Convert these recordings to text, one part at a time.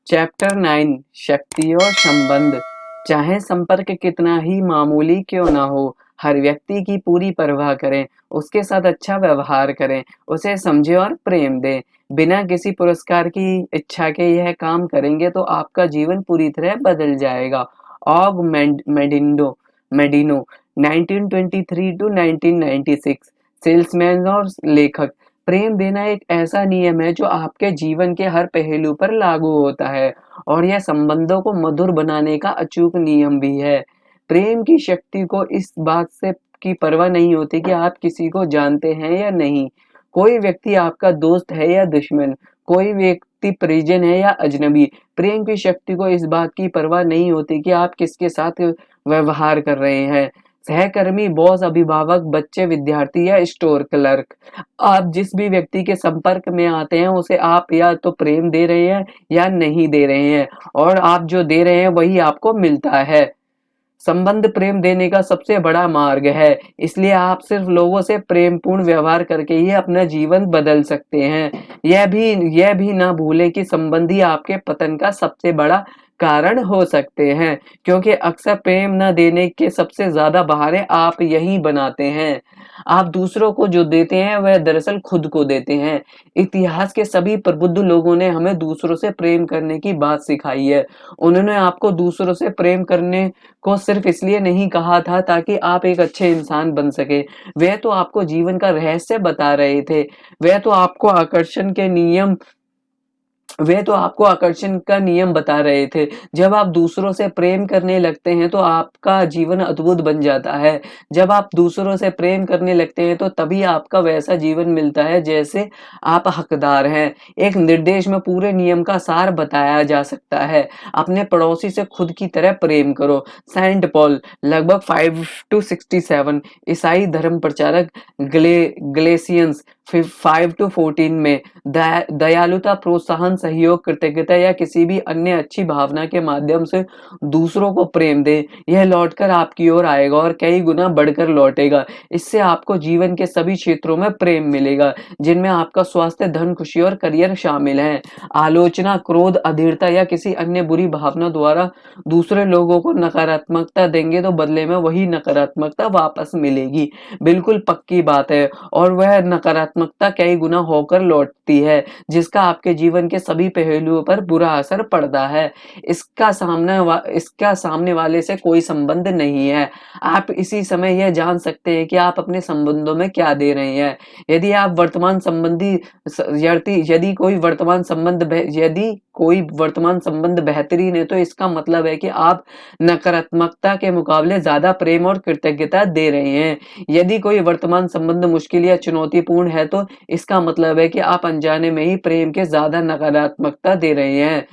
Chapter 9 शक्ति और संबंध। चाहे संपर्क कितना ही मामूली क्यों ना हो, हर व्यक्ति की पूरी परवाह करें, उसके साथ अच्छा व्यवहार करें, उसे समझें और प्रेम दें। बिना किसी पुरस्कार की इच्छा के यह काम करेंगे तो आपका जीवन पूरी तरह बदल जाएगा। ऑग मेडिंडो मेडिनो 1923 टू 1996 सेल्समैन और लेखक। प्रेम देना एक ऐसा नियम है जो आपके जीवन के हर पहलू पर लागू होता है और यह संबंधों को मधुर बनाने का अचूक नियम भी है। प्रेम की शक्ति को इस बात से की परवाह नहीं होती कि आप किसी को जानते हैं या नहीं। कोई व्यक्ति आपका दोस्त है या दुश्मन, कोई व्यक्ति परिजन है या अजनबी। प्रेम की शक्ति को इस बात की परवाह नहीं होती कि आप किसके साथ व्यवहार कर रहे हैं। सहकर्मी, बॉस, अभिभावक, बच्चे, विद्यार्थी या स्टोर क्लर्क। आप जिस भी व्यक्ति के संपर्क में आते हैं उसे आप या तो प्रेम दे रहे हैं या नहीं दे रहे हैं, और आप जो दे रहे हैं वही आपको मिलता है। संबंध प्रेम देने का सबसे बड़ा मार्ग है, इसलिए आप सिर्फ लोगों से प्रेमपूर्ण व्यवहार करके ही अपना जीवन बदल सकते हैं। यह भी ना भूलें कि संबंध ही आपके पतन का सबसे बड़ा कारण हो सकते हैं, क्योंकि अक्सर प्रेम न देने के सबसे ज्यादा बहाने आप यही बनाते हैं। आप दूसरों को जो देते हैं वह दरअसल खुद को देते हैं। इतिहास के सभी प्रबुद्ध लोगों ने हमें दूसरों से प्रेम करने की बात सिखाई है। उन्होंने आपको दूसरों से प्रेम करने को सिर्फ इसलिए नहीं कहा था ताकि आप एक अच्छे इंसान बन सके। वह तो आपको जीवन का रहस्य बता रहे थे। वह तो आपको आकर्षण के नियम वे तो आपको आकर्षण का नियम बता रहे थे। जब आप दूसरों से प्रेम करने लगते हैं तो आपका जीवन अद्भुत बन जाता है। जब आप दूसरों से प्रेम करने लगते हैं तो तभी आपका वैसा जीवन मिलता है जैसे आप हकदार हैं। एक निर्देश में पूरे नियम का सार बताया जा सकता है। अपने पड़ोसी से खुद की तरह प्रेम करो। सेंट पॉल लगभग 5 टू 67 ईसाई धर्म प्रचारक ग्लेसियंस 5 टू 14 में दयालुता, प्रोत्साहन, सहयोग, कृतज्ञता या किसी भी अन्य अच्छी भावना के माध्यम से दूसरों को प्रेम दें। यह लौटकर आपकी ओर आएगा और कई गुना बढ़कर लौटेगा। इससे आपको जीवन के सभी क्षेत्रों में प्रेम मिलेगा, जिनमें आपका स्वास्थ्य, धन, खुशी और करियर शामिल हैं। आलोचना, क्रोध, अधीरता या किसी अन्य बुरी भावना द्वारा दूसरे लोगों को नकारात्मकता देंगे तो बदले में वही नकारात्मकता वापस मिलेगी। बिल्कुल पक्की बात है, और वह नकारात्मकता कई गुना होकर लौटती है, जिसका आपके जीवन के सभी पहलुओं पर बुरा असर पड़ता है। इसका सामने वाले से कोई संबंध नहीं है। आप इसी समय यह जान सकते हैं कि आप अपने संबंधों में क्या दे रहे हैं। यदि आप वर्तमान संबंधी यदि कोई वर्तमान संबंध बेहतरीन है तो इसका मतलब है कि आप नकारात्मकता के मुकाबले ज्यादा प्रेम और कृतज्ञता दे रहे हैं। यदि कोई वर्तमान संबंध मुश्किल या चुनौतीपूर्ण है तो इसका मतलब है कि आप अनजाने में ही प्रेम के ज्यादा नकारात्मकता दे रहे हैं।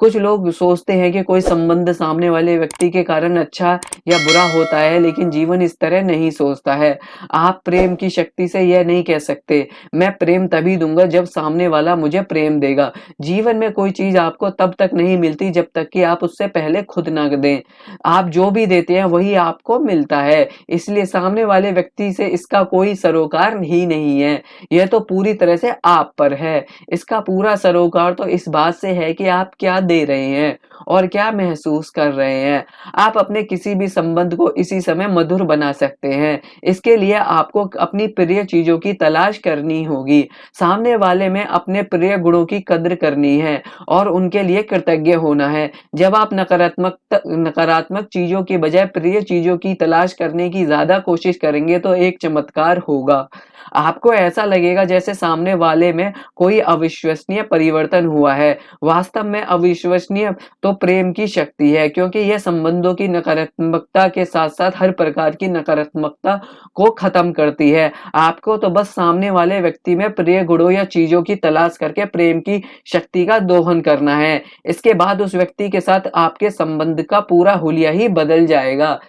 कुछ लोग सोचते हैं कि कोई संबंध सामने वाले व्यक्ति के कारण अच्छा या बुरा होता है, लेकिन जीवन इस तरह नहीं सोचता है। आप प्रेम की शक्ति से यह नहीं कह सकते, मैं प्रेम तभी दूंगा जब सामने वाला मुझे प्रेम देगा। जीवन में कोई चीज आपको तब तक नहीं मिलती जब तक कि आप उससे पहले खुद ना दें। आप जो भी देते हैं वही आपको मिलता है, इसलिए सामने वाले व्यक्ति से इसका कोई सरोकार ही नहीं है। यह तो पूरी तरह से आप पर है। इसका पूरा सरोकार तो इस बात से है कि आप क्या दे रहे हैं और क्या महसूस कर रहे हैं। आप अपने किसी भी संबंध को इसी समय मधुर बना सकते हैं। इसके लिए आपको अपनी प्रिय चीजों की तलाश करनी होगी। सामने वाले में अपने प्रिय गुणों की कद्र करनी है और उनके लिए कृतज्ञ होना है। जब आप नकारात्मक चीजों की बजाय प्रिय चीजों की तलाश करने की ज्यादा कोशिश करेंगे तो एक चमत्कार होगा। आपको ऐसा लगेगा जैसे सामने वाले में कोई अविश्वसनीय परिवर्तन हुआ है। वास्तव में अविश्वसनीय तो प्रेम की शक्ति है, क्योंकि यह संबंधों की नकारात्मकता के साथ साथ हर प्रकार की नकारात्मकता को खत्म करती है। आपको तो बस सामने वाले व्यक्ति में प्रिय गुणों या चीजों की तलाश करके प्रेम की शक्ति का दोहन करना है। इसके बाद उस व्यक्ति के साथ आपके संबंध का पूरा हुलिया ही बदल जाएगा।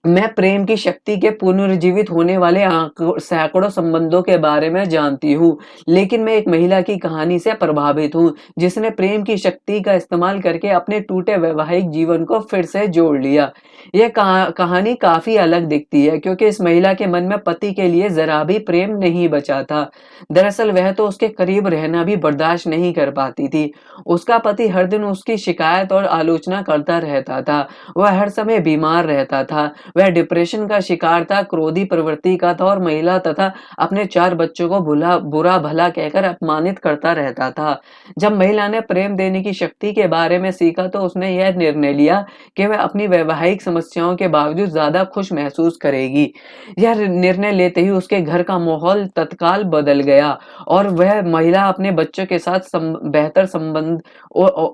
मैं प्रेम की शक्ति के पुनर्जीवित होने वाले सैकड़ों संबंधों के बारे में जानती हूँ, लेकिन मैं एक महिला की कहानी से प्रभावित हूँ, जिसने प्रेम की शक्ति का इस्तेमाल करके अपने टूटे वैवाहिक जीवन को फिर से जोड़ लिया। यह कहानी काफी अलग दिखती है, क्योंकि इस महिला के मन में पति के लिए जरा भी प्रेम नहीं बचा था। दरअसल वह तो उसके करीब रहना भी बर्दाश्त नहीं कर पाती थी। उसका पति हर दिन उसकी शिकायत और आलोचना करता रहता था। वह हर समय बीमार रहता था। वह डिप्रेशन का शिकार था, क्रोधी प्रवृत्ति का था और महिला तथा अपने 4 बच्चों को बुरा भला कहकर अपमानित करता रहता था। जब महिला ने प्रेम देने की शक्ति के बारे में सीखा, तो उसने यह निर्णय लिया कि वह अपनी वैवाहिक समस्याओं के बावजूद ज्यादा खुश महसूस करेगी। यह निर्णय लेते ही उसके घर का माहौल तत्काल बदल गया और वह महिला अपने बच्चों के साथ बेहतर संबंध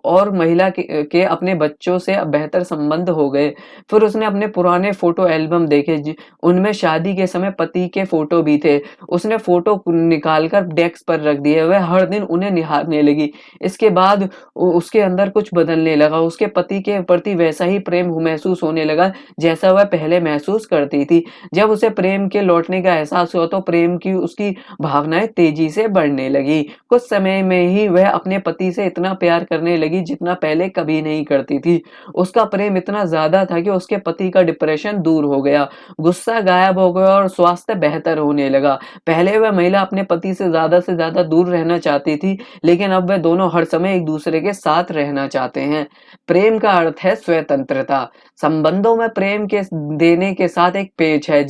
और महिला के अपने बच्चों से बेहतर संबंध हो गए। फिर उसने अपने पुराने फोटो एल्बम देखे, उनमें शादी के समय पति के फोटो भी थे। उसने फोटो निकालकर डेस्क पर रख दिए। वह हर दिन उन्हें निहारने लगी। इसके बाद उसके अंदर कुछ बदलने लगा। उसके पति के प्रति वैसा ही प्रेम महसूस होने लगा जैसा वह पहले महसूस करती थी। जब उसे प्रेम के लौटने का एहसास हुआ, तो प्रेम की उसकी भावनाएं तेजी से बढ़ने लगी। कुछ समय में ही वह अपने पति से इतना प्यार करने लगी जितना पहले कभी नहीं करती थी। उसका प्रेम इतना ज्यादा था कि उसके पति का डिप्रेशन दूर हो गया, गुस्सा गायब हो गया और स्वास्थ्य बेहतर होने लगा। पहले वह महिला अपने पति से ज्यादा दूर रहना चाहती थी, लेकिन अब वे दोनों हर समय एक दूसरे के साथ रहना चाहते हैं। प्रेम का अर्थ है स्वतंत्रता। संबंधों में प्रेम के देने के साथ एक पेच है,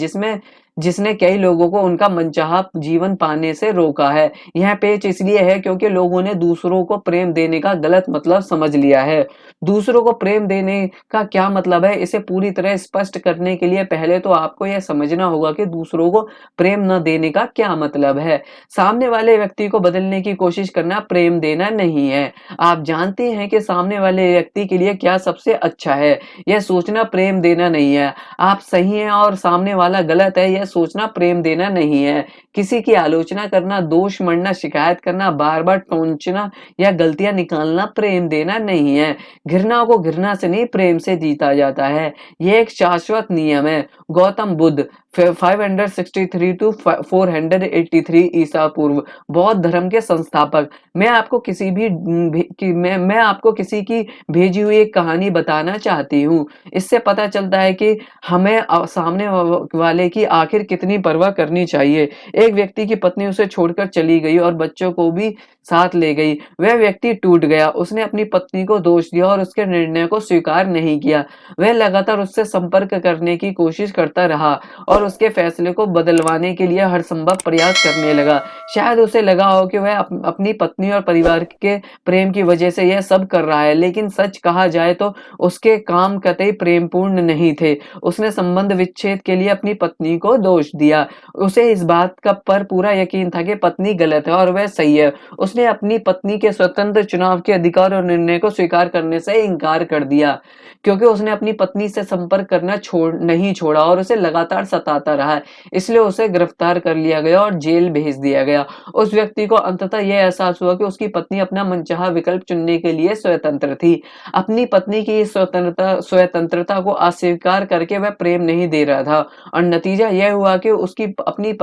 जिसने कई लोगों को उनका मनचाहा जीवन पाने से रोका है। यह पेच इसलिए है क्योंकि लोगों ने दूसरों को प्रेम देने का गलत मतलब समझ लिया है। दूसरों को प्रेम देने का क्या मतलब है, इसे पूरी तरह स्पष्ट करने के लिए पहले तो आपको यह समझना होगा कि दूसरों को प्रेम न देने का क्या मतलब है। सामने वाले व्यक्ति को बदलने की कोशिश करना प्रेम देना नहीं है। आप जानते हैं कि सामने वाले व्यक्ति के लिए क्या सबसे अच्छा है, यह सोचना प्रेम देना नहीं है। आप सही हैं और सामने वाला गलत है, यह सोचना प्रेम देना नहीं है। किसी की आलोचना करना, दोष मढ़ना, शिकायत करना, बार-बार टोंचना या गलतियां निकालना प्रेम देना नहीं है। घृणा को घृणा से नहीं, प्रेम से जीता जाता है। यह एक शाश्वत नियम है। गौतम बुद्ध 563 टू 483 ईसा पूर्व, बौद्ध धर्म के संस्थापक। मैं आपको किसी की भेजी हुई एक कहानी बताना चाहती हूँ। इससे पता चलता है कि हमें सामने वाले की आखिर कितनी परवाह करनी चाहिए। एक व्यक्ति की पत्नी उसे छोड़कर चली गई और बच्चों को भी साथ ले गई। वह व्यक्ति टूट गया। उसने अपनी पत्नी को दोष दिया और उसके निर्णय को स्वीकार नहीं किया। वह लगातार उससे संपर्क करने की कोशिश करता रहा और उसके फैसले को बदलवाने के लिए हर संभव प्रयास करने लगा। शायद उसे लगा हो कि वह अपनी पत्नी और परिवार के प्रेम की वजह से यह सब कर रहा है, लेकिन सच कहा जाए तो उसके काम कतई प्रेमपूर्ण नहीं थे। उसने संबंध विच्छेद के लिए अपनी पत्नी को दोष दिया। उसे इस बात का पर पूरा यकीन था कि पत्नी गलत है और वह सही है। उसने अपनी पत्नी के स्वतंत्र चुनाव के अधिकार और निर्णय को स्वीकार करने से इनकार कर दिया, क्योंकि उसने अपनी पत्नी से संपर्क करना नहीं छोड़ा और उसे लगातार सताता रहा। इसलिए उसे गिरफ्तार कर लिया गया और जेल भेज दिया गया। उस व्यक्ति को अंततः यह एहसास हुआ कि उसकी पत्नी अपना मनचाहा विकल्प चुनने के लिए स्वतंत्र थी। अपनी पत्नी की स्वतंत्रता को अस्वीकार करके वह प्रेम नहीं दे रहा था और नतीजा यह हुआ कि उसकी अपनी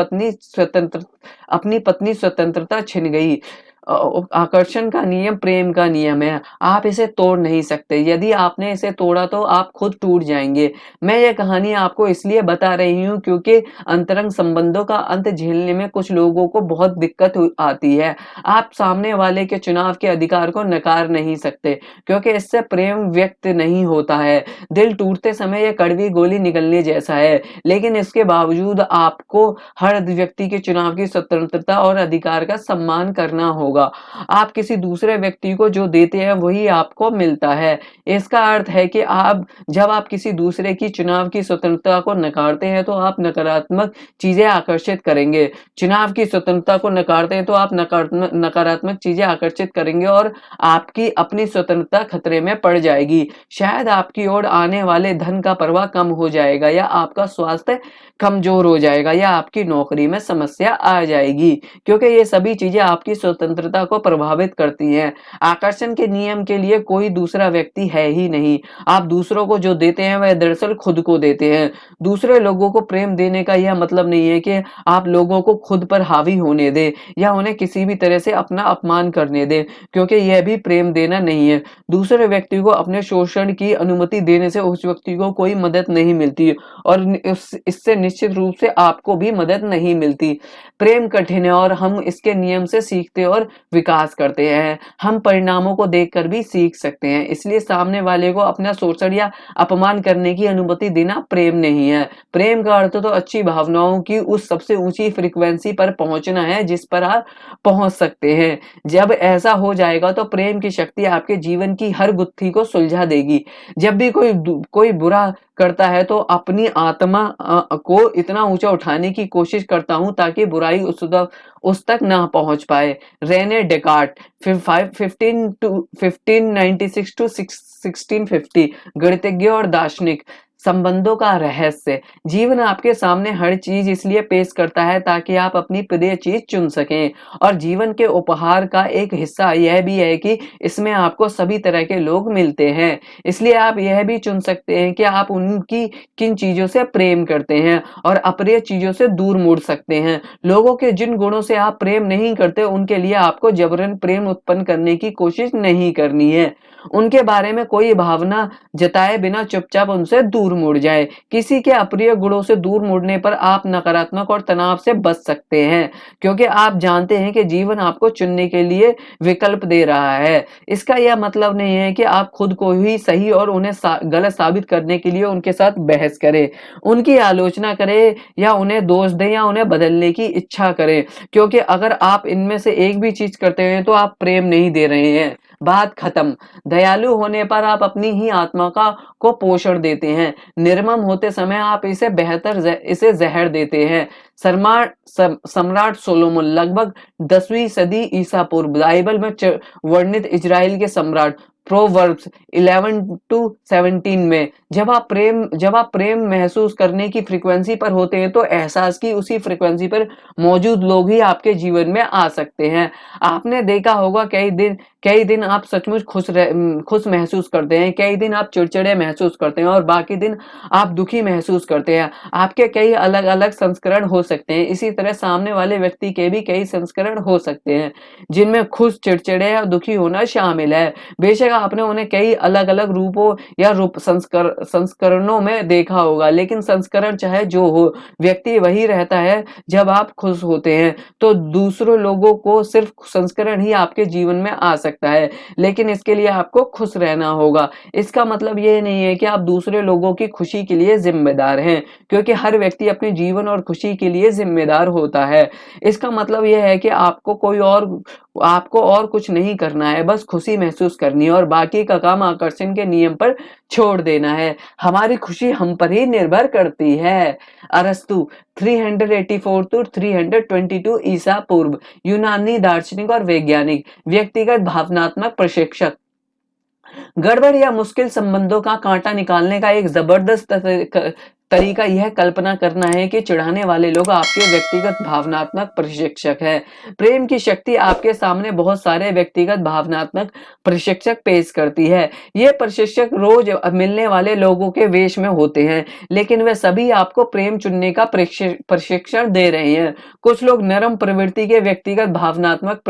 पत्नी स्वतंत्रता छिन गई। आकर्षण का नियम प्रेम का नियम है। आप इसे तोड़ नहीं सकते। यदि आपने इसे तोड़ा तो आप खुद टूट जाएंगे। मैं यह कहानी आपको इसलिए बता रही हूँ क्योंकि अंतरंग संबंधों का अंत झेलने में कुछ लोगों को बहुत दिक्कत आती है। आप सामने वाले के चुनाव के अधिकार को नकार नहीं सकते, क्योंकि इससे प्रेम व्यक्त नहीं होता है। दिल टूटते समय यह कड़वी गोली निकलने जैसा है, लेकिन इसके बावजूद आपको हर व्यक्ति के चुनाव की स्वतंत्रता और अधिकार का सम्मान करना होगा। आप किसी दूसरे व्यक्ति को जो देते हैं वही आपको मिलता है। इसका अर्थ है कि जब आप किसी दूसरे की चुनाव की स्वतंत्रता को नकारते हैं तो आप नकारात्मक चीजें आकर्षित करेंगे। चुनाव की स्वतंत्रता को नकारते हैं तो आप नकारात्मक चीजें आकर्षित करेंगे और आपकी अपनी स्वतंत्रता खतरे में पड़ जाएगी। शायद आपकी ओर आने वाले धन का प्रवाह कम हो जाएगा, या आपका स्वास्थ्य कमजोर हो जाएगा, या आपकी नौकरी में समस्या आ जाएगी। जाएगी, क्योंकि ये सभी चीजें आपकी स्वतंत्रता को प्रभावित करती हैं। आकर्षण के नियम के लिए कोई दूसरा व्यक्ति है ही नहीं। आप दूसरों को जो देते हैं वह दरअसल खुद को देते हैं। दूसरे लोगों को प्रेम देने का यह मतलब नहीं है कि आप लोगों को खुद पर हावी होने दें या उन्हें किसी भी तरह से अपना अपमान करने दें, क्योंकि यह भी प्रेम देना नहीं है। दूसरे व्यक्ति को अपने शोषण की अनुमति देने से उस व्यक्ति को कोई मदद नहीं मिलती और इससे निश्चित रूप से आपको भी मदद नहीं मिलती। प्रेम कठिन है और हम इसके नियम से सीखते और विकास करते हैं। हम परिणामों को देखकर भी सीख सकते हैं, इसलिए सामने वाले को अपना शोषण या अपमान करने की अनुमति देना प्रेम नहीं है। प्रेम का अर्थ तो अच्छी भावनाओं की उस सबसे ऊंची फ्रीक्वेंसी पर पहुंचना है जिस पर आप पहुंच सकते हैं। जब ऐसा हो जाएगा तो प्रेम की शक्ति आपके जीवन की हर गुत्थी को सुलझा देगी। जब भी कोई बुरा करता है तो अपनी आत्मा को इतना ऊंचा उठाने की कोशिश करता हूं ताकि बुराई उस तक ना पहुंच पाए। रेने डेकार्ट 1596 टू 1650 गणितज्ञ और दार्शनिक। संबंधों का रहस्य। जीवन आपके सामने हर चीज इसलिए पेश करता है ताकि आप अपनी प्रिय चीज चुन सकें, और जीवन के उपहार का एक हिस्सा यह भी है कि इसमें आपको सभी तरह के लोग मिलते हैं। इसलिए आप यह भी चुन सकते हैं कि आप उनकी किन चीजों से प्रेम करते हैं और अप्रिय चीजों से दूर मुड़ सकते हैं। लोगों के जिन गुणों से आप प्रेम नहीं करते उनके लिए आपको जबरन प्रेम उत्पन्न करने की कोशिश नहीं करनी है। उनके बारे में कोई भावना जताए बिना चुपचाप उनसे दूर मुड़ जाए। किसी के अप्रिय गुणों से दूर मुड़ने पर आप नकारात्मक और तनाव से बच सकते हैं, क्योंकि आप जानते हैं कि जीवन आपको चुनने के लिए विकल्प दे रहा है। इसका यह मतलब नहीं है कि आप खुद को ही सही और उन्हें गलत साबित करने के लिए उनके साथ बहस करें, उनकी आलोचना करें या उन्हें दोष दें या उन्हें बदलने की इच्छा करें, क्योंकि अगर आप इनमें से एक भी चीज करते हैं तो आप प्रेम नहीं दे रहे हैं। बात खत्म। दयालु होने पर आप अपनी ही आत्मा को पोषण देते हैं। निर्मम होते समय आप इसे जहर देते हैं। सम्राट सोलोमन लगभग 10वीं सदी ईसा पूर्व बाइबल में वर्णित इजराइल के सम्राट प्रोवर्ब्स 11 टू 17 में जब आप प्रेम महसूस करने की फ्रीक्वेंसी पर होते हैं तो एहसास की उसी फ्रीक्वेंसी पर मौजूद लोग ही आपके जीवन में आ सकते हैं। आपने देखा होगा कई दिन आप सचमुच खुश महसूस करते हैं, कई दिन आप चिड़चिड़े महसूस करते हैं और बाकी दिन आप दुखी महसूस करते हैं। आपके कई अलग अलग संस्करण हो सकते हैं। इसी तरह सामने वाले व्यक्ति के भी कई संस्करण हो सकते हैं जिनमें खुश, चिड़चिड़े या दुखी होना शामिल है। बेशक आपने उन्हें कई अलग अलग रूपों या संस्करणों में देखा होगा, लेकिन संस्करण चाहे जो हो, व्यक्ति वही रहता है। जब आप खुश होते हैं तो दूसरों लोगों को सिर्फ संस्करण ही आपके जीवन में आ सकता है, लेकिन इसके लिए आपको खुश रहना होगा। इसका मतलब ये नहीं है कि आप दूसरे लोगों की खुशी के लिए जिम्मेदार हैं, क्योंकि हर व्यक्ति अपने जीवन और खुशी के लिए जिम्मेदार होता है। इसका मतलब यह है कि आपको और कुछ नहीं करना है, बस खुशी महसूस करनी है और बाकी का काम आकर्षण के नियम पर छोड़ देना है। हमारी खुशी हम पर ही निर्भर करती है। अरस्तु 384 टू 322 ईसा पूर्व, यूनानी दार्शनिक और वैज्ञानिक, व्यक्तिगत भावनात्मक प्रशिक्षक। गड़बड़ या मुश्किल संबंधों का कांटा निकालने का एक जबरदस्त तरीका यह कल्पना करना है कि चिढ़ाने वाले लोग आपके व्यक्तिगत भावनात्मक प्रशिक्षक हैं। प्रेम की शक्ति आपके सामने बहुत सारे व्यक्तिगत भावनात्मक प्रशिक्षक पेश करती है। ये प्रशिक्षक रोज मिलने वाले लोगों के वेश में होते हैं, लेकिन वे सभी आपको प्रेम चुनने का प्रशिक्षण दे रहे हैं। कुछ लोग नरम प्रवृत्ति के व्यक्तिगत भावनात्मक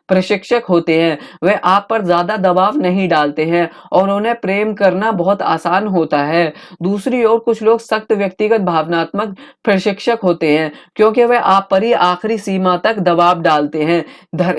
प्रशिक्षक होते हैं। वे आप पर ज्यादा दबाव नहीं डालते हैं और उन्हें प्रेम करना बहुत आसान होता है। दूसरी ओर कुछ लोग सख्त व्यक्तिगत भावनात्मक प्रशिक्षक होते हैं, क्योंकि वे आप पर ही आखिरी सीमा तक दबाव डालते हैं।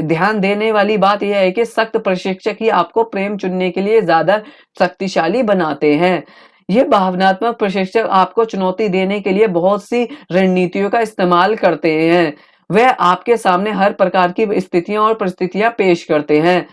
ध्यान देने वाली बात यह है कि सख्त प्रशिक्षक ही आपको प्रेम चुनने के लिए ज्यादा शक्तिशाली बनाते हैं। ये भावनात्मक प्रशिक्षक आपको चुनौती देने के लिए बहुत सी रणनीतियों का इस्तेमाल करते हैं। वे आपके सामने हर प्रकार की स्थितियां और परिस्थितियां पेश करते हैं।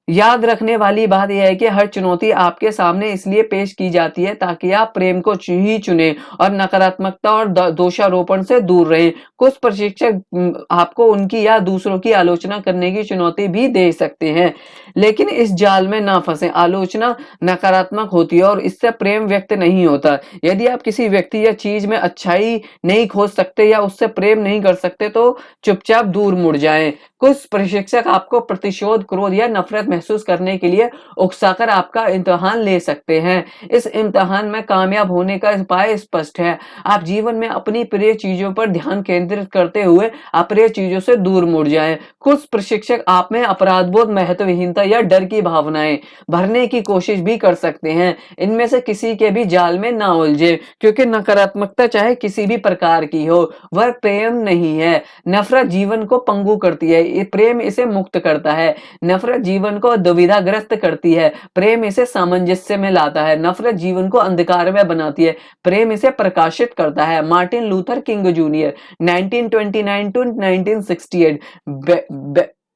याद रखने वाली बात यह है कि हर चुनौती आपके सामने इसलिए पेश की जाती है ताकि आप प्रेम को ही चुनें और नकारात्मकता और दोषारोपण से दूर रहें। कुछ प्रशिक्षक आपको उनकी या दूसरों की आलोचना करने की चुनौती भी दे सकते हैं, लेकिन इस जाल में ना फंसें। आलोचना नकारात्मक होती है और इससे प्रेम व्यक्त नहीं होता। यदि आप किसी व्यक्ति या चीज में अच्छाई नहीं खोज सकते या उससे प्रेम नहीं कर सकते तो चुपचाप दूर मुड़ जाएं। कुछ प्रशिक्षक आपको प्रतिशोध, क्रोध या नफरत महसूस करने के लिए उकसाकर आपका इम्तिहान ले सकते हैं। इस इम्तिहान में कामयाब होने का उपाय स्पष्ट है। आप जीवन में अपनी प्रिय चीजों पर ध्यान केंद्रित करते हुए अप्रिय चीजों से दूर मुड़ जाएं। कुछ प्रशिक्षक आप में अपराधबोध, महत्वहीनता या डर की भावनाएं भरने की कोशिश भी कर सकते हैं। इनमें से किसी के भी जाल में ना उलझे, क्योंकि नकारात्मकता चाहे किसी भी प्रकार की हो, वह प्रेम नहीं है। नफरत जीवन को पंगु करती है, प्रेम इसे मुक्त करता है। नफरत जीवन को दुविधाग्रस्त करती है, प्रेम इसे सामंजस्य में लाता है। नफरत जीवन को अंधकार में बनाती है, प्रेम इसे प्रकाशित करता है। Martin Luther King Junior 1929 to 1968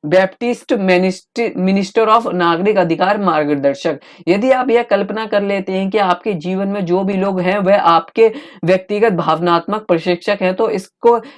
Baptist minister of नागरिक अधिकार मार्गदर्शक। यदि आप यह कल्पना कर लेते हैं कि आपके जीवन में जो भी लोग हैं वह आपके व्यक्तिगत भावनात्मक प्रशिक्षक हैं, तो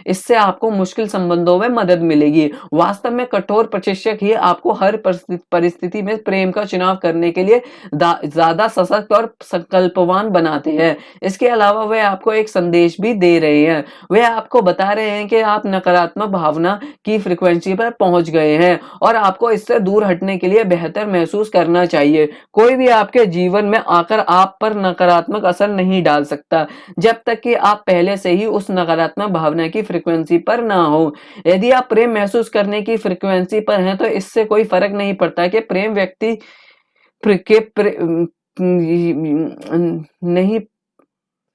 इससे आपको मुश्किल संबंधों में मदद मिलेगी। वास्तव में कठोर प्रशिक्षक ही आपको हर परिस्थिति में प्रेम का चुनाव करने के लिए ज्यादा सशक्त और संकल्पवान बनाते हैं। इसके अलावा वे आपको एक संदेश भी दे रहे हैं। वे आपको बता रहे हैं कि आप नकारात्मक भावना की फ्रीक्वेंसी पर पहुंच गए हैं और आपको इससे दूर हटने के लिए बेहतर महसूस करना चाहिए। कोई भी आपके जीवन में आकर आप पर नकारात्मक असर नहीं डाल सकता जब तक कि आप पहले से ही उस नकारात्मक भावना की फ्रीक्वेंसी पर ना हो। यदि आप प्रेम महसूस करने की फ्रीक्वेंसी पर हैं तो इससे कोई फर्क नहीं पड़ता कि प्रेम व्यक्ति नहीं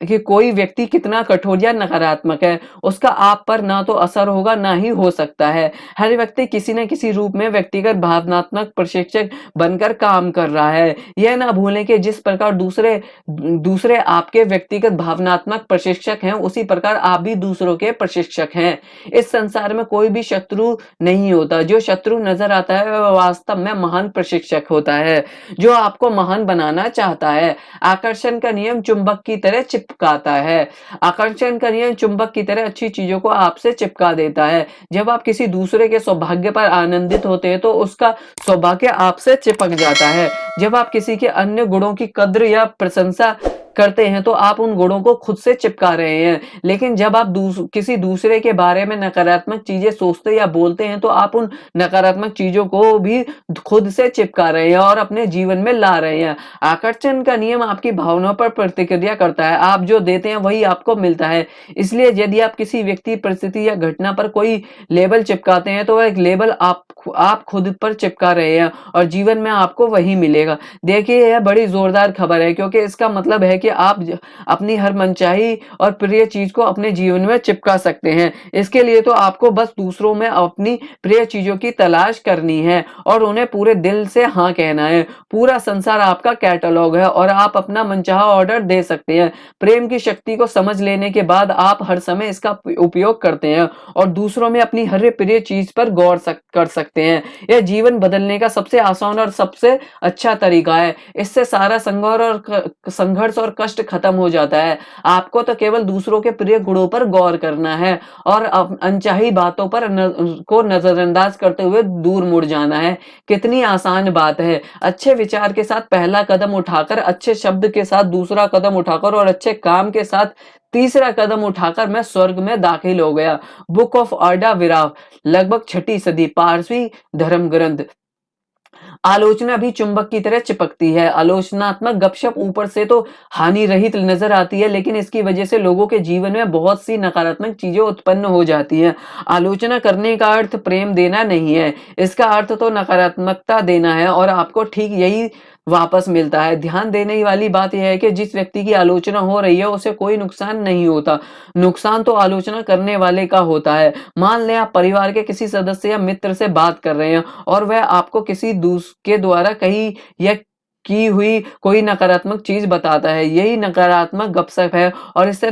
कि कोई व्यक्ति कितना कठोर या नकारात्मक है, उसका आप पर ना तो असर होगा ना ही हो सकता है। हर व्यक्ति किसी न किसी रूप में व्यक्तिगत भावनात्मक प्रशिक्षक बनकर काम कर रहा है। यह ना भूलें कि जिस प्रकार दूसरे दूसरे आपके व्यक्तिगत भावनात्मक प्रशिक्षक हैं, उसी प्रकार आप भी दूसरों के प्रशिक्षक हैं। इस संसार में कोई भी शत्रु नहीं होता। जो शत्रु नजर आता है वह वास्तव में महान प्रशिक्षक होता है, जो आपको महान बनाना चाहता है। आकर्षण का नियम चुंबक की तरह चिपकाता है। आकर्षण का नियम चुंबक की तरह अच्छी चीजों को आपसे चिपका देता है। जब आप किसी दूसरे के सौभाग्य पर आनंदित होते हैं तो उसका सौभाग्य आपसे चिपक जाता है। जब आप किसी के अन्य गुणों की कद्र या प्रशंसा करते हैं तो आप उन गुणों को खुद से चिपका रहे हैं। लेकिन जब आप किसी दूसरे के बारे में नकारात्मक चीजें सोचते या बोलते हैं तो आप उन नकारात्मक चीजों को भी खुद से चिपका रहे हैं और अपने जीवन में ला रहे हैं। आकर्षण का नियम आपकी भावनाओं पर प्रतिक्रिया करता है। आप जो देते हैं वही आपको मिलता है। इसलिए यदि आप किसी व्यक्ति, परिस्थिति या घटना पर कोई लेबल चिपकाते हैं तो वह एक लेबल आप खुद पर चिपका रहे हैं और जीवन में आपको वही मिलेगा। देखिए, यह बड़ी जोरदार खबर है, क्योंकि इसका मतलब है कि आप अपनी हर मनचाही और प्रिय चीज को अपने जीवन में चिपका सकते हैं। इसके लिए तो आपको बस दूसरों में अपनी प्रिय चीजों की तलाश करनी है और उन्हें पूरे दिल से हाँ कहना है। पूरा संसार आपका कैटलॉग है और आप अपना मनचाहा ऑर्डर दे सकते हैं। प्रेम की शक्ति को समझ लेने के बाद आप हर समय इसका उपयोग करते हैं और दूसरों में अपनी हर प्रिय चीज पर गौर कर सकते हैं। यह जीवन बदलने का सबसे आसान और सबसे अच्छा तरीका है। इससे सारा संघर्ष और कष्ट खत्म हो जाता है। आपको तो केवल दूसरों के प्रिय गुणों पर गौर करना है और अनचाही बातों पर को नजरअंदाज करते हुए दूर मुड़ जाना है। कितनी आसान बात है। अच्छे विचार के साथ पहला कदम उठाकर, अच्छे शब्द के साथ दूसरा कदम उठाकर और अच्छे काम के साथ तीसरा कदम उठाकर मैं स्वर्ग में दाखिल हो गया। बुक ऑफ आडा विराव, लगभग 6ठी सदी, पारसी धर्म ग्रंथ। आलोचना भी चुंबक की तरह चिपकती है। आलोचनात्मक गपशप ऊपर से तो हानि रहित नजर आती है, लेकिन इसकी वजह से लोगों के जीवन में बहुत सी नकारात्मक चीजें उत्पन्न हो जाती हैं। आलोचना करने का अर्थ प्रेम देना नहीं है, इसका अर्थ तो नकारात्मकता देना है और आपको ठीक यही वापस मिलता है। ध्यान देने वाली बात यह है कि जिस व्यक्ति की आलोचना हो रही है उसे कोई नुकसान नहीं होता। नुकसान तो आलोचना करने वाले का होता है। मान लें आप परिवार के किसी सदस्य या मित्र से बात कर रहे हैं और वह आपको किसी के द्वारा कही या की हुई कोई नकारात्मक चीज़ बताता है। यही नकारात्मक गपशप है और इससे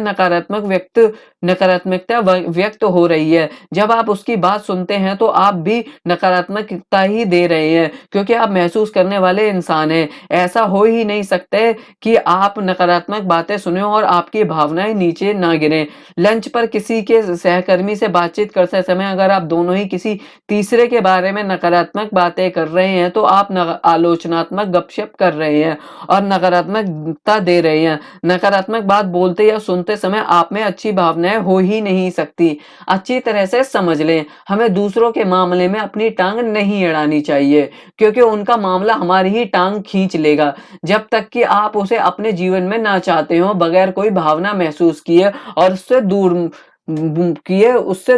नकारात्मकता व्यक्त हो रही है। जब आप उसकी बात सुनते हैं तो आप भी नकारात्मकता ही दे रहे हैं, क्योंकि आप महसूस करने वाले इंसान हैं। ऐसा हो ही नहीं सकता कि आप नकारात्मक बातें सुने और आपकी भावनाएँ नीचे ना गिरें। लंच पर किसी के सहकर्मी से बातचीत करते समय अगर आप दोनों ही किसी तीसरे के बारे में नकारात्मक बातें कर रहे हैं, तो आप आलोचनात्मक गपशप कर रहे हैं और नकारात्मकता दे रहे हैं। नकारात्मक बात बोलते या सुनते समय आप में अच्छी भावनाएँ हो ही नहीं सकती। अच्छी तरह से समझ लें, हमें दूसरों के मामले में अपनी टाँग नहीं अड़ानी चाहिए, क्योंकि उनका मामला हमारी ही टाँग खींच लेगा। जब तक कि आप उसे अपने जीवन में ना चाहते हो, बगैर कोई भावना महसूस किए और उससे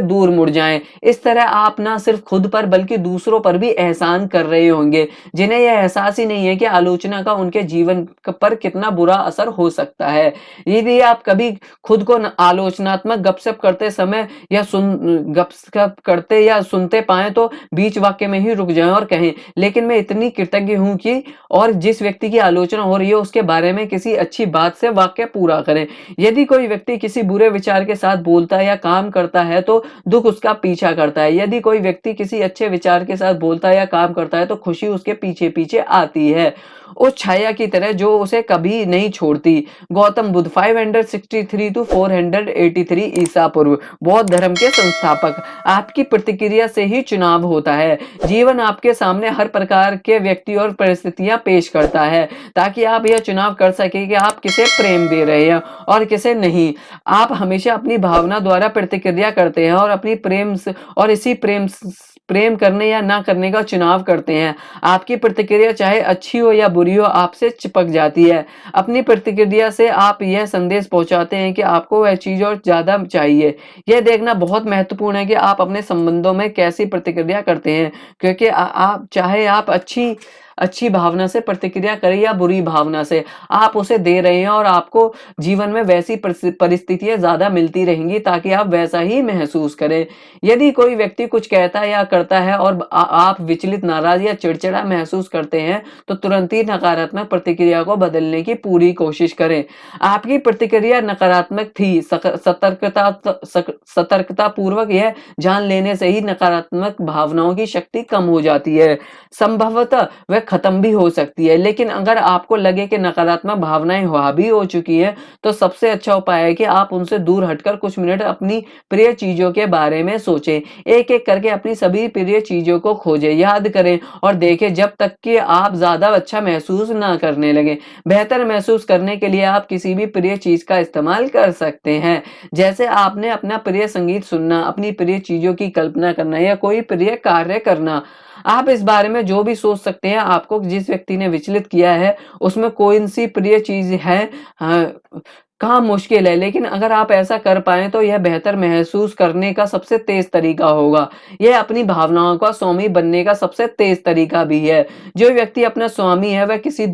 दूर मुड़ जाएँ। इस तरह आप ना सिर्फ़ खुद पर बल्कि दूसरों पर भी एहसान कर रहे होंगे, जिन्हें यह एहसास ही नहीं है कि आलोचना का उनके जीवन पर कितना बुरा असर हो सकता है। यदि आप कभी खुद को आलोचनात्मक गपशप करते समय या गपशप करते या सुनते पाएँ, तो बीच वाक्य में ही रुक जाएँ और कहें, लेकिन मैं इतनी कृतज्ञ हूँ कि, और जिस व्यक्ति की आलोचना हो रही है उसके बारे में किसी अच्छी बात से वाक्य पूरा करें। यदि कोई व्यक्ति किसी बुरे विचार के साथ बोलता है या काम करता है, तो दुःख उसका पीछा करता है। यदि कोई व्यक्ति किसी अच्छे विचार के साथ बोलता है या काम करता है, तो खुशी उसके पीछे-पीछे आती है। उस छाया की तरह जो उसे कभी नहीं छोड़ती। गौतम बुद्ध 563 टू 483 ईसा पूर्व, बौद्ध धर्म के संस्थापक। आपकी प्रतिक्रिया से ही चुनाव होता है। जीवन आपके सामने हर प्रकार के व्यक्ति और परिस्थितियां पेश करता है, ताकि आप यह चुनाव कर सके कि आप किसे प्रेम दे रहे हैं और किसे नहीं। आप हमेशा अपनी भावना द्वारा प्रतिक्रिया करते हैं और अपनी प्रेम करने या ना करने का चुनाव करते हैं। आपकी प्रतिक्रिया चाहे अच्छी हो या बुरी हो, आपसे चिपक जाती है। अपनी प्रतिक्रिया से आप यह संदेश पहुंचाते हैं कि आपको वह चीज और ज्यादा चाहिए। यह देखना बहुत महत्वपूर्ण है कि आप अपने संबंधों में कैसी प्रतिक्रिया करते हैं, क्योंकि आप चाहे आप अच्छी भावना से प्रतिक्रिया करें या बुरी भावना से, आप उसे दे रहे हैं और आपको जीवन में वैसी परिस्थितियां ज्यादा मिलती रहेंगी ताकि आप वैसा ही महसूस करें। यदि कोई व्यक्ति कुछ कहता है या करता है और आप विचलित, नाराज या चिड़चिड़ा महसूस करते हैं, तो तुरंत ही नकारात्मक प्रतिक्रिया को बदलने की पूरी कोशिश करें। आपकी प्रतिक्रिया नकारात्मक थी, सतर्कता पूर्वक यह जान लेने से ही नकारात्मक भावनाओं की शक्ति कम हो जाती है। संभवतः वह खत्म भी हो सकती है, लेकिन अगर आपको लगे कि नकारात्मक भावनाएं हावी हो चुकी है, तो सबसे अच्छा उपाय है कि आप उनसे दूर हटकर कुछ मिनट अपनी प्रिय चीजों के बारे में सोचें। एक एक करके अपनी सभी प्रिय चीजों को खोजें, याद करें और देखें, जब तक कि आप ज्यादा अच्छा महसूस ना करने लगे। बेहतर महसूस करने के लिए आप किसी भी प्रिय चीज का इस्तेमाल कर सकते हैं, जैसे आपने अपना प्रिय संगीत सुनना, अपनी प्रिय चीजों की कल्पना करना या कोई प्रिय कार्य करना। आप इस बारे में जो भी सोच सकते हैं, आपको जिस व्यक्ति ने विचलित किया है उसमें कौन सी प्रिय चीज है, हाँ, कहाँ मुश्किल है, लेकिन अगर आप ऐसा कर पाएं तो यह बेहतर महसूस करने का सबसे तेज तरीका होगा। यह अपनी भावनाओं का स्वामी बनने का सबसे तेज तरीका भी है। जो व्यक्ति अपना स्वामी है, वह किसी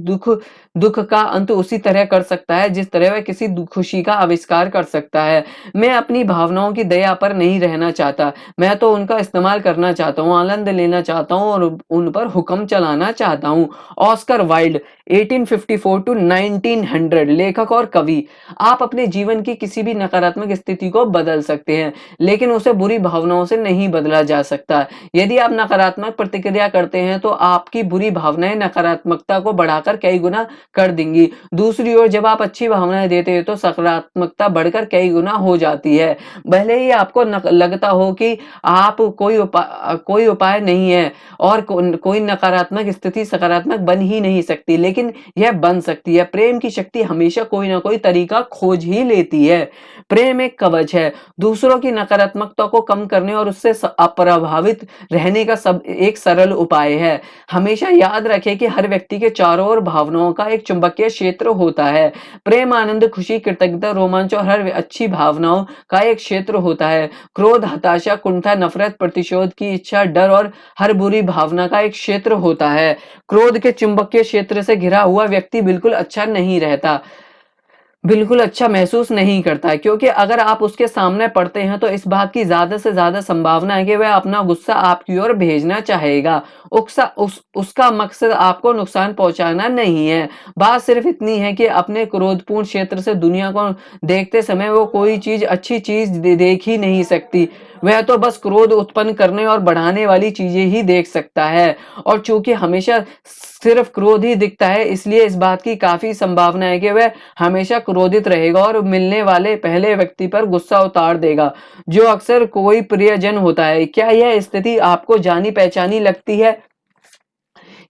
दुख का अंत उसी तरह कर सकता है जिस तरह वह किसी खुशी का आविष्कार कर सकता है। मैं अपनी भावनाओं की दया पर नहीं रहना चाहता, मैं तो उनका इस्तेमाल करना चाहता हूँ, आनंद लेना चाहता हूँ और उन पर हुक्म चलाना चाहता हूँ। ऑस्कर वाइल्ड 1854 टू 1900, लेखक और कवि। आप अपने जीवन की किसी भी नकारात्मक स्थिति को बदल सकते हैं, लेकिन उसे बुरी भावनाओं से नहीं बदला जा सकता। यदि आप नकारात्मक प्रतिक्रिया करते हैं, तो आपकी बुरी भावनाएं नकारात्मकता को बढ़ाकर कई गुना कर देंगी। दूसरी ओर जब आप अच्छी भावनाएं देते हैं, तो सकारात्मकता बढ़कर कई गुना हो जाती है। भले ही आपको लगता हो कि आप कोई उपाय नहीं है और कोई नकारात्मक स्थिति सकारात्मक बन ही नहीं सकती, लेकिन यह बन सकती है। प्रेम की शक्ति हमेशा कोई ना कोई तरीका खोज ही लेती है। प्रेम एक कवच है, दूसरों की नकारात्मकता को कम करने और उससे अप्रभावित रहने का एक सरल उपाय है। हमेशा याद रखें कि हर व्यक्ति के चारों ओर भावनाओं का एक चुंबकीय क्षेत्र होता है। प्रेम, आनंद, खुशी, कृतज्ञता, रोमांच और हर अच्छी भावनाओं का एक क्षेत्र होता है। क्रोध, हताशा, कुंठा, नफरत, प्रतिशोध की इच्छा, डर और हर बुरी भावना का एक क्षेत्र होता है। क्रोध के चुंबकीय क्षेत्र से घिरा हुआ व्यक्ति बिल्कुल अच्छा नहीं रहता। बिल्कुल अच्छा महसूस नहीं करता है, क्योंकि अगर आप उसके सामने पड़ते हैं तो इस बात की ज़्यादा से ज़्यादा संभावना है कि वह अपना गुस्सा आपकी ओर भेजना चाहेगा। उसका मकसद आपको नुकसान पहुँचाना नहीं है। बात सिर्फ़ इतनी है कि अपने क्रोधपूर्ण क्षेत्र से दुनिया को देखते समय वो कोई चीज़ अच्छी चीज़ देख ही नहीं सकती। वह तो बस क्रोध उत्पन्न करने और बढ़ाने वाली चीज़ें ही देख सकता है, और चूँकि हमेशा सिर्फ़ क्रोध ही दिखता है, इसलिए इस बात की काफ़ी संभावना है कि वह हमेशा क्रोधित रहेगा और मिलने वाले पहले व्यक्ति पर गुस्सा उतार देगा, जो अक्सर कोई प्रियजन होता है। क्या यह स्थिति आपको जानी-पहचानी लगती है?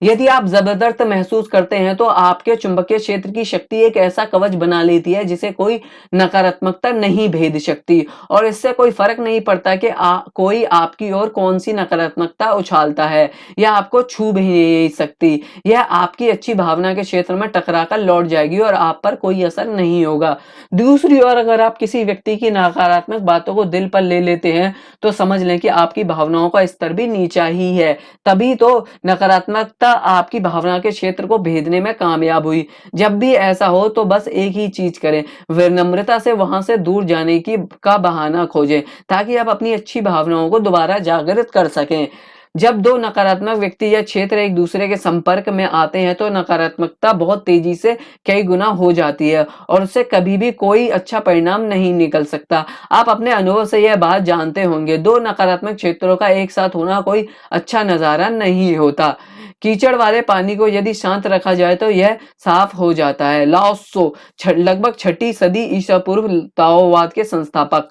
यदि आप ज़बरदस्त महसूस करते हैं, तो आपके चुंबकीय क्षेत्र की शक्ति एक ऐसा कवच बना लेती है जिसे कोई नकारात्मकता नहीं भेद सकती, और इससे कोई फ़र्क नहीं पड़ता कि कोई आपकी ओर कौन-सी नकारात्मकता उछालता है या आपको छू भी नहीं सकती। यह आपकी अच्छी भावना के क्षेत्र में टकरा कर लौट जाएगी और आप पर कोई असर नहीं होगा। दूसरी ओर अगर आप किसी व्यक्ति की नकारात्मक बातों को दिल पर ले लेते हैं, तो समझ लें कि आपकी भावनाओं का स्तर भी नीचा ही है। तभी तो नकारात्मकता आपकी भावना के क्षेत्र को भेदने में कामयाब हुई। जब भी ऐसा हो तो बस एक ही चीज़ करें, विनम्रता से वहाँ से दूर जाने की का बहाना खोजें, ताकि आप अपनी अच्छी भावनाओं को दोबारा जागृत कर सकें। जब 2 नकारात्मक व्यक्ति या क्षेत्र एक दूसरे के संपर्क में आते हैं, तो नकारात्मकता बहुत तेज़ी से कई गुना हो जाती है और उससे कभी भी कोई अच्छा परिणाम नहीं निकल सकता। आप अपने अनुभव से यह बात जानते होंगे, 2 नकारात्मक क्षेत्रों का एक साथ होना कोई अच्छा नज़ारा नहीं होता। कीचड़ वाले पानी को यदि शांत रखा जाए तो यह साफ हो जाता है। लाओ त्सो लगभग 6ठी सदी ईसा पूर्व ताओवाद के संस्थापक।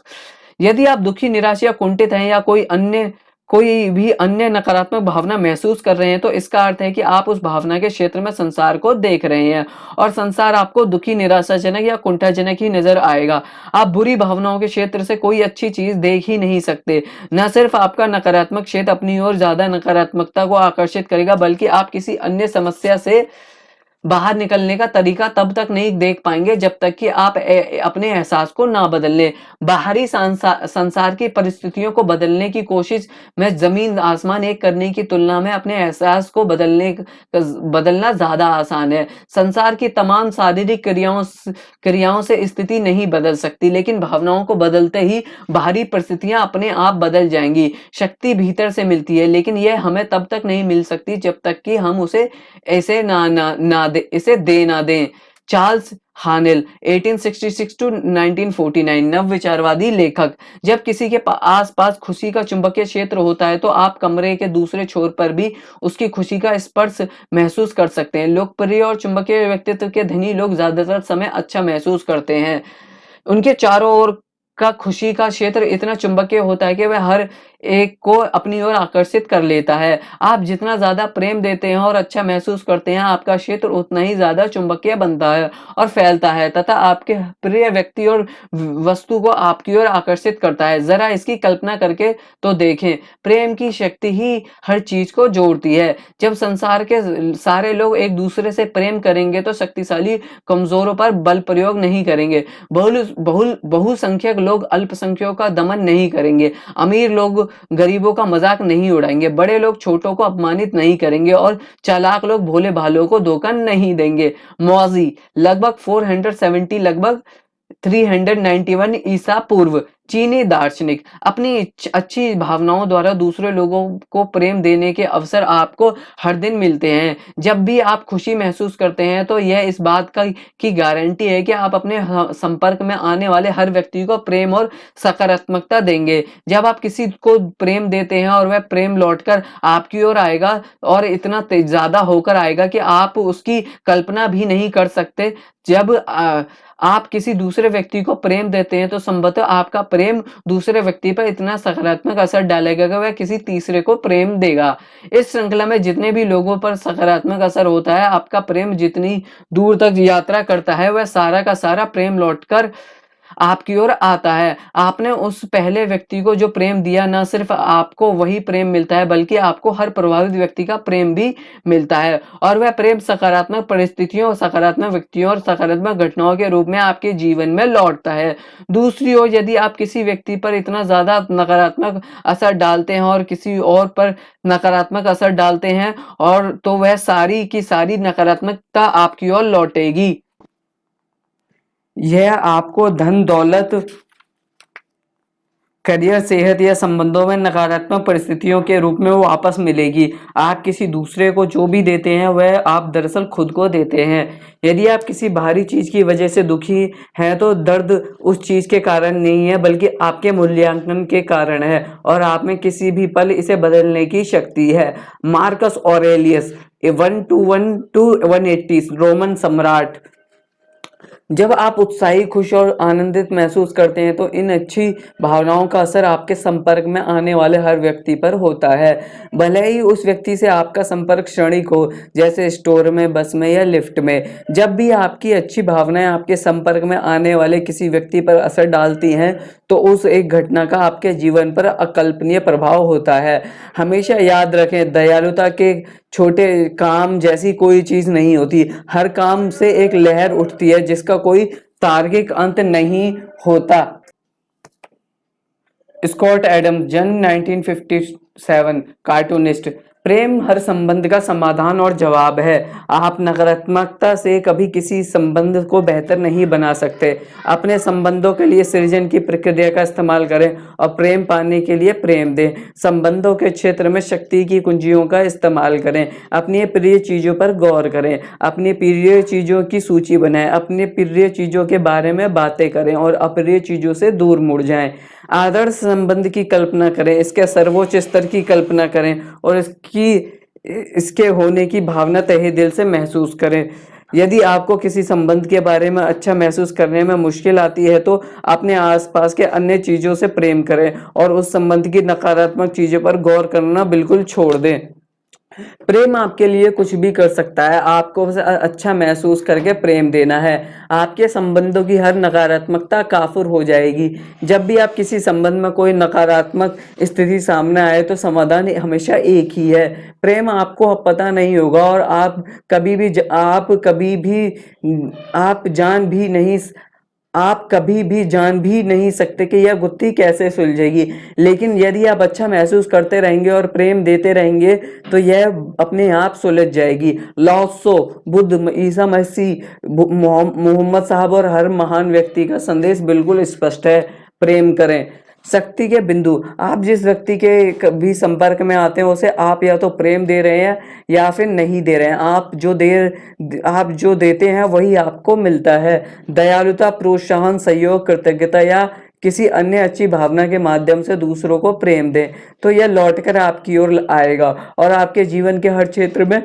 यदि आप दुखी, निराश या कुंठित हैं या कोई भी अन्य नकारात्मक भावना महसूस कर रहे हैं, तो इसका अर्थ है कि आप उस भावना के क्षेत्र में संसार को देख रहे हैं और संसार आपको दुखी, निराशाजनक या कुंठाजनक ही नज़र आएगा। आप बुरी भावनाओं के क्षेत्र से कोई अच्छी चीज़ देख ही नहीं सकते। न सिर्फ आपका नकारात्मक क्षेत्र अपनी ओर ज़्यादा नकारात्मकता को आकर्षित करेगा, बल्कि आप किसी अन्य समस्या से बाहर निकलने का तरीका तब तक नहीं देख पाएँगे जब तक कि आप अपने एहसास को ना बदल लें। बाहरी संसार की परिस्थितियों को बदलने की कोशिश में ज़मीन-आसमान एक करने की तुलना में अपने एहसास को बदलना ज़्यादा आसान है। संसार की तमाम शारीरिक क्रियाओं से स्थिति नहीं बदल सकती, लेकिन भावनाओं को बदलते ही बाहरी परिस्थितियाँ अपने आप बदल जाएँगी। शक्ति भीतर से मिलती है, लेकिन यह हमें तब तक नहीं मिल सकती जब तक कि हम उसे ऐसे इसे दे ना दें। चार्ल्स हानेल 1866 टू 1949 नवविचारवादी लेखक। जब किसी के आस-पास खुशी का चुंबकीय क्षेत्र होता है, तो आप कमरे के दूसरे छोर पर भी उसकी खुशी का स्पर्श महसूस कर सकते हैं। लोकप्रिय और चुंबकीय व्यक्तित्व के धनी लोग ज़्यादातर समय अच्छा महसूस करते हैं। उनके चारों ओर का खुशी का क्षेत्र इतना चुंबकीय होता है कि वह हर एक को अपनी ओर आकर्षित कर लेता है। आप जितना ज़्यादा प्रेम देते हैं और अच्छा महसूस करते हैं, आपका क्षेत्र उतना ही ज़्यादा चुंबकीय बनता है और फैलता है तथा आपके प्रिय व्यक्ति और वस्तु को आपकी ओर आकर्षित करता है। ज़रा इसकी कल्पना करके तो देखें, प्रेम की शक्ति ही हर चीज़ को जोड़ती है। जब संसार के सारे लोग एक दूसरे से प्रेम करेंगे, तो शक्तिशाली कमज़ोरों पर बल प्रयोग नहीं करेंगे। बहुसंख्यक लोग अल्पसंख्यकों का दमन नहीं करेंगे। अमीर लोग गरीबों का मजाक नहीं उड़ाएंगे। बड़े लोग छोटों को अपमानित नहीं करेंगे और चालाक लोग भोले भालों को धोखा नहीं देंगे। मौजी लगभग 470 लगभग 391 ईसा पूर्व चीनी दार्शनिक। अपनी अच्छी भावनाओं द्वारा दूसरे लोगों को प्रेम देने के अवसर आपको हर दिन मिलते हैं। जब भी आप खुशी महसूस करते हैं, तो यह इस बात की गारंटी है कि आप अपने संपर्क में आने वाले हर व्यक्ति को प्रेम और सकारात्मकता देंगे। जब आप किसी को प्रेम देते हैं और वह प्रेम लौटकर आपकी ओर आएगा और इतना ज़्यादा होकर आएगा कि आप उसकी कल्पना भी नहीं कर सकते। जब आप किसी दूसरे व्यक्ति को प्रेम देते हैं, तो संभवतः आपका प्रेम दूसरे व्यक्ति पर इतना सकारात्मक असर डालेगा कि वह किसी तीसरे को प्रेम देगा। इस श्रृंखला में जितने भी लोगों पर सकारात्मक असर होता है, आपका प्रेम जितनी दूर तक यात्रा करता है, वह सारा का सारा प्रेम लौटकर आपकी ओर आता है। आपने उस पहले व्यक्ति को जो प्रेम दिया, न सिर्फ आपको वही प्रेम मिलता है, बल्कि आपको हर प्रभावित व्यक्ति का प्रेम भी मिलता है, और वह प्रेम सकारात्मक परिस्थितियों, सकारात्मक व्यक्तियों और सकारात्मक घटनाओं के रूप में आपके जीवन में लौटता है। दूसरी ओर यदि आप किसी व्यक्ति पर इतना ज़्यादा नकारात्मक असर डालते हैं और किसी और पर नकारात्मक असर डालते हैं, और तो वह सारी की सारी नकारात्मकता आपकी ओर लौटेगी। यह आपको धन दौलत, करियर, सेहत या संबंधों में नकारात्मक परिस्थितियों के रूप में वो वापस मिलेगी। आप किसी दूसरे को जो भी देते हैं वह आप दरअसल खुद को देते हैं। यदि आप किसी बाहरी चीज की वजह से दुखी हैं तो दर्द उस चीज के कारण नहीं है बल्कि आपके मूल्यांकन के कारण है और आप में किसी भी पल इसे बदलने की शक्ति है। मार्कस ऑरेलियस 121 to 180 रोमन सम्राट। जब आप उत्साही, खुश और आनंदित महसूस करते हैं तो इन अच्छी भावनाओं का असर आपके संपर्क में आने वाले हर व्यक्ति पर होता है, भले ही उस व्यक्ति से आपका संपर्क क्षणिक हो, जैसे स्टोर में, बस में या लिफ्ट में। जब भी आपकी अच्छी भावनाएं आपके संपर्क में आने वाले किसी व्यक्ति पर असर डालती हैं तो उस एक घटना का आपके जीवन पर अकल्पनीय प्रभाव होता है। हमेशा याद रखें, दयालुता के छोटे काम जैसी कोई चीज नहीं होती। हर काम से एक लहर उठती है जिसका कोई तार्किक अंत नहीं होता। स्कॉट एडम्स, जन्म 1957, कार्टूनिस्ट। प्रेम हर संबंध का समाधान और जवाब है। आप नकारात्मकता से कभी किसी संबंध को बेहतर नहीं बना सकते। अपने संबंधों के लिए सृजन की प्रक्रिया का इस्तेमाल करें और प्रेम पाने के लिए प्रेम दें। संबंधों के क्षेत्र में शक्ति की कुंजियों का इस्तेमाल करें। अपनी प्रिय चीजों पर गौर करें। अपनी प्रिय चीजों की सूची बनाएं। अपनी प्रिय चीजों के बारे में बातें करें और अप्रिय चीजों से दूर मुड़ जाएं। आदर्श संबंध की कल्पना करें, इसके सर्वोच्च स्तर की कल्पना करें और इसके होने की भावना तहे दिल से महसूस करें। यदि आपको किसी संबंध के बारे में अच्छा महसूस करने में मुश्किल आती है तो अपने आसपास के अन्य चीजों से प्रेम करें और उस संबंध की नकारात्मक चीजों पर गौर करना बिल्कुल छोड़ दें। प्रेम आपके लिए कुछ भी कर सकता है। आपको बस अच्छा महसूस करके प्रेम देना है। आपके संबंधों की हर नकारात्मकता काफुर हो जाएगी। जब भी आप किसी संबंध में कोई नकारात्मक स्थिति सामने आए तो समाधान हमेशा एक ही है। प्रेम आपको पता नहीं होगा और आप कभी भी जान भी नहीं सकते कि यह गुत्थी कैसे सुलझेगी। लेकिन यदि आप अच्छा महसूस करते रहेंगे और प्रेम देते रहेंगे तो यह अपने आप सुलझ जाएगी। लाओत्सो, बुद्ध, ईसा मसीह, मोहम्मद साहब और हर महान व्यक्ति का संदेश बिल्कुल स्पष्ट है, प्रेम करें। शक्ति के बिंदु, आप जिस व्यक्ति के भी संपर्क में आते हैं उसे आप या तो प्रेम दे रहे हैं या फिर नहीं दे रहे हैं। आप जो देते हैं वही आपको मिलता है। दयालुता, प्रोत्साहन, सहयोग, कृतज्ञता या किसी अन्य अच्छी भावना के माध्यम से दूसरों को प्रेम दें तो यह लौटकर आपकी ओर आएगा और आपके जीवन के हर क्षेत्र में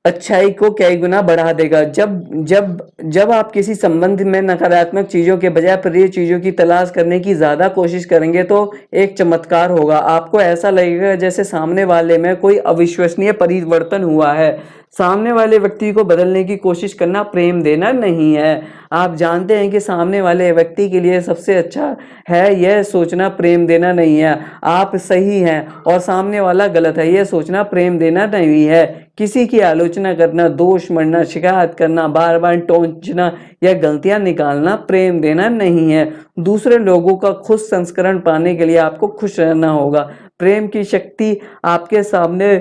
अच्छाई को कई गुना बढ़ा देगा। जब जब जब आप किसी संबंध में नकारात्मक चीजों के बजाय प्रिय चीजों की तलाश करने की ज्यादा कोशिश करेंगे तो एक चमत्कार होगा। आपको ऐसा लगेगा जैसे सामने वाले में कोई अविश्वसनीय परिवर्तन हुआ है। सामने वाले व्यक्ति को बदलने की कोशिश करना प्रेम देना नहीं है। आप जानते हैं कि सामने वाले व्यक्ति के लिए सबसे अच्छा है, यह सोचना प्रेम देना नहीं है। आप सही हैं और सामने वाला गलत है, यह सोचना प्रेम देना नहीं है। किसी की आलोचना करना, दोष मढ़ना, शिकायत करना, बार बार टोंचना या गलतियां निकालना प्रेम देना नहीं है। दूसरे लोगों का खुद संस्करण पाने के लिए आपको खुश रहना होगा। प्रेम की शक्ति आपके सामने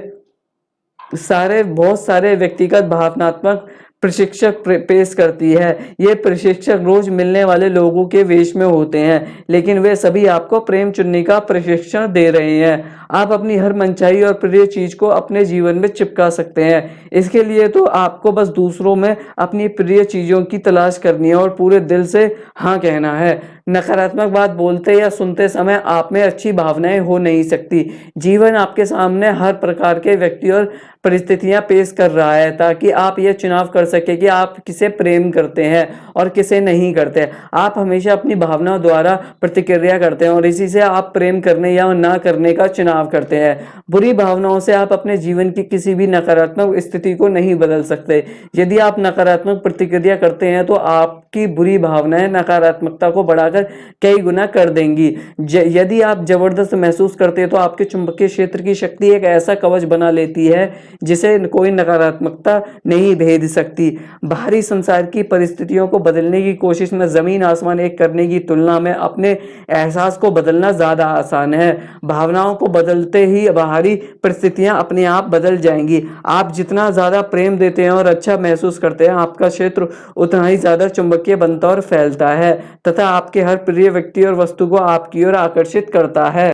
बहुत सारे व्यक्तिगत भावनात्मक प्रशिक्षक पेश करती है। ये प्रशिक्षक रोज मिलने वाले लोगों के वेश में होते हैं लेकिन वे सभी आपको प्रेम चुनने का प्रशिक्षण दे रहे हैं। आप अपनी हर मनचाही और प्रिय चीज को अपने जीवन में चिपका सकते हैं। इसके लिए तो आपको बस दूसरों में अपनी प्रिय चीजों की तलाश करनी है और पूरे दिल से हाँ कहना है। नकारात्मक बात बोलते या सुनते समय आप में अच्छी भावनाएं हो नहीं सकती। जीवन आपके सामने हर प्रकार के व्यक्ति और परिस्थितियां पेश कर रहा है ताकि आप यह चुनाव कर सके कि आप किसे प्रेम करते हैं और किसे नहीं करते। आप हमेशा अपनी भावनाओं द्वारा प्रतिक्रिया करते हैं और इसी से आप प्रेम करने या ना करने का चुनाव करते हैं। बुरी भावनाओं से आप अपने जीवन की किसी भी नकारात्मक स्थिति को नहीं बदल सकते। यदि आप नकारात्मक प्रतिक्रिया करते हैं तो आपकी बुरी भावनाएं नकारात्मकता को बढ़ाकर कई गुना कर देंगी। यदि आप जबरदस्त महसूस करते हैं तो आपके चुंबकीय क्षेत्र की शक्ति एक ऐसा कवच बना लेती है जिसे कोई नकारात्मकता नहीं भेद सकती। बाहरी संसार की परिस्थितियों को बदलने की कोशिश में जमीन आसमान एक करने की तुलना में अपने एहसास को बदलना ज्यादा आसान है। भावनाओं को बदल बदलते ही बाहरी परिस्थितियां अपने आप बदल जाएंगी। आप जितना ज़्यादा प्रेम देते हैं और अच्छा महसूस करते हैं, आपका क्षेत्र उतना ही ज़्यादा चुंबकीय बनता और फैलता है तथा आपके हर प्रिय व्यक्ति और वस्तु को आपकी ओर आकर्षित करता है।